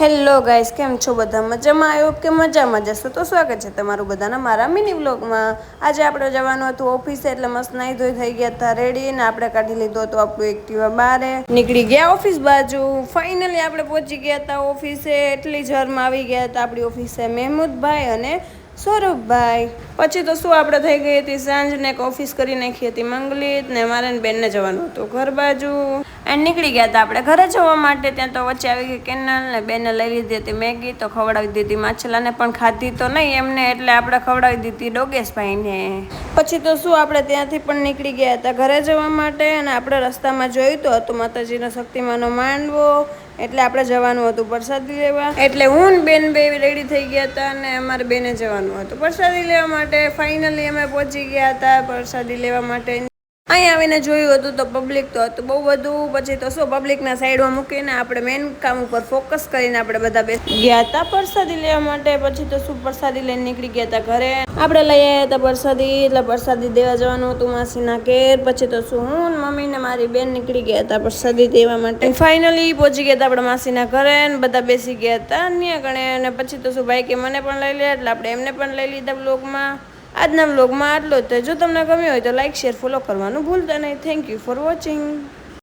Hello guys, કેમ છો બધા? મજામાં આવ્યો કે મજામાં જશો? તો સ્વાગત છે તમારું બધાના મારા મિની વ્લોગમાં. આજે આપણે જવાનું હતું ઓફિસે, એટલે મસ્ત નાહી ધોઈ થઈ ગયા હતા રેડી, ને આપણે કાઢી લીધો હતો આપણું એક્ટિવા બારે, નીકળી ગયા ઓફિસ બાજુ. ફાઇનલી આપણે પહોંચી ગયા હતા ઓફિસે. એટલી જરમાં આવી ગયા હતા આપણી ઓફિસે મહેમૂદભાઈ અને સૌરભભાઈ. પછી તો શું આપણે થઈ ગઈ હતી સાંજ ને ઓફિસ કરી નાખી હતી મંગલિત, ને મારે બેનને જવાનું હતું ઘર બાજુ. એન્ડ નીકળી ગયા હતા આપણે ઘરે જવા માટે. ત્યાં તો વચ્ચે આવી ગઈ કેનલ, ને બેને લઈ લીધી હતી મેગી, તો ખવડાવી દીધી માછલાને, પણ ખાધી તો નહીં એમને, એટલે આપણે ખવડાવી દીધી ડોગેશભાઈને. પછી તો શું આપણે ત્યાંથી પણ નીકળી ગયા હતા ઘરે જવા માટે. અને આપણે રસ્તામાં જોયું તો હતું માતાજીનો શક્તિમાનો માંડવો, એટલે આપણે જવાનું હતું પ્રસાદી લેવા. એટલે હું ને બેન બે રેડી થઈ ગયા હતા, અને અમારે બેને જવાનું હતું પ્રસાદી લેવા માટે. ફાઇનલી અમે પહોંચી ગયા હતા પ્રસાદી લેવા માટે. અહીં આવીને જોયું હતું તો પબ્લિક તો હતું બહુ બધું. પછી તો શું પબ્લિકના સાઈડમાં મૂકીને આપણે મેઇન કામ ઉપર ફોકસ કરીને આપણે બધા બેસી ગયા હતા પ્રસાદી લેવા માટે. પછી તો શું પ્રસાદી લઈને નીકળી ગયા હતા ઘરે. આપણે લઈ આવ્યા હતા પ્રસાદી, એટલે પ્રસાદી દેવા જવાનું હતું માસીના ઘેર. પછી તો શું હું મમ્મી ને મારી બેન નીકળી ગયા હતા પ્રસાદી દેવા માટે. ફાઇનલી પહોંચી ગયા હતા આપણે માસીના ઘરે, ને બધા બેસી ગયા હતા અન્ય ગણે. અને પછી તો શું ભાઈ કે મને પણ લઈ લે, એટલે આપણે એમને પણ લઈ લીધા બ્લોગમાં. આજના વ્લોગમાં આટલો જ. જો તમને ગમ્યો હોય તો લાઈક, શેર, ફોલો કરવાનું ભૂલતા નહીં. Thank you for watching.